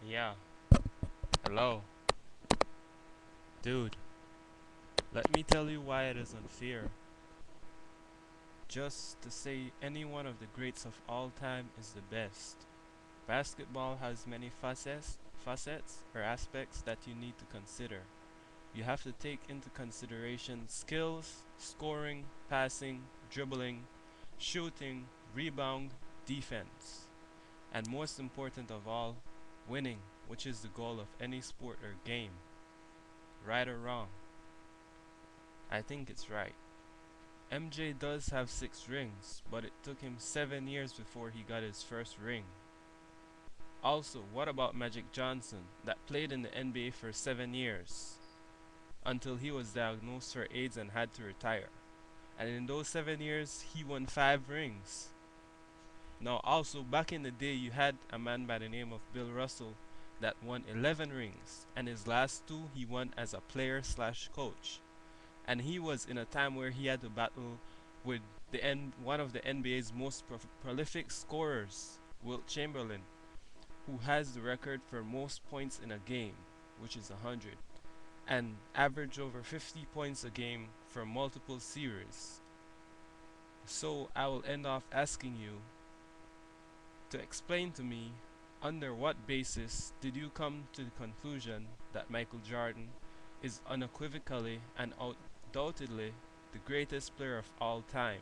Yeah, hello. Dude, let me tell you why it is unfair. Just to say any one of the greats of all time is the best. Basketball has many facets or aspects that you need to consider. You have to take into consideration skills, scoring, passing, dribbling, shooting, rebound, defense, and most important of all, winning, which is the goal of any sport or game. Right or wrong? I think it's right. MJ does have 6 rings, but it took him 7 years before he got his first ring. Also, what about Magic Johnson, that played in the NBA for 7 years, until he was diagnosed for AIDS and had to retire? And in those 7 years, he won 5 rings. Now, also, back in the day, you had a man by the name of Bill Russell that won 11 rings, and his last two he won as a player slash coach. And he was in a time where he had to battle with one of the NBA's most prolific scorers, Wilt Chamberlain, who has the record for most points in a game, which is 100, and averaged over 50 points a game for multiple series. So I will end off asking you to explain to me under what basis did you come to the conclusion that Michael Jordan is unequivocally and undoubtedly the greatest player of all time?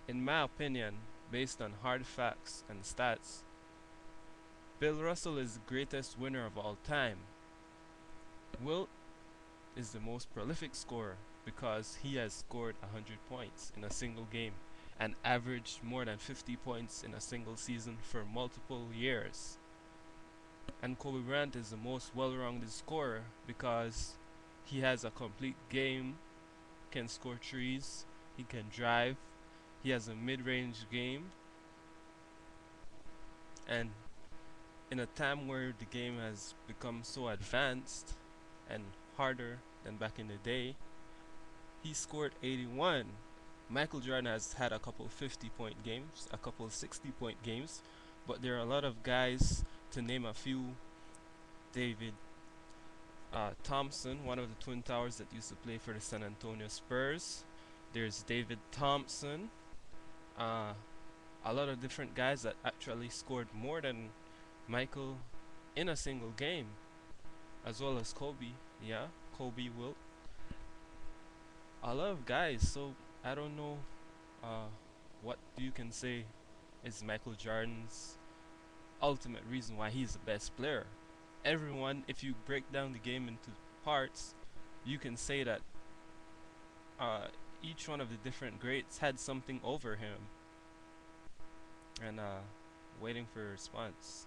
In my opinion, based on hard facts and stats, Bill Russell is the greatest winner of all time. Wilt is the most prolific scorer because he has scored 100 points in a single game and averaged more than 50 points in a single season for multiple years. And Kobe Bryant is the most well-rounded scorer because he has a complete game, can score threes, he can drive, he has a mid-range game, and in a time where the game has become so advanced and harder than back in the day, he scored 81. Michael Jordan has had a couple 50-point games, a couple 60-point games, but there are a lot of guys, to name a few: David Thompson, one of the Twin Towers that used to play for the San Antonio Spurs. There's David Thompson, uh, a lot of different guys that actually scored more than Michael in a single game, as well as Kobe. Yeah, Kobe, Wilt, a lot of guys. So I don't know uh, what you can say is Michael Jordan's ultimate reason why he's the best player. Everyone, if you break down the game into parts, you can say that uh, each one of the different greats had something over him. And waiting for a response.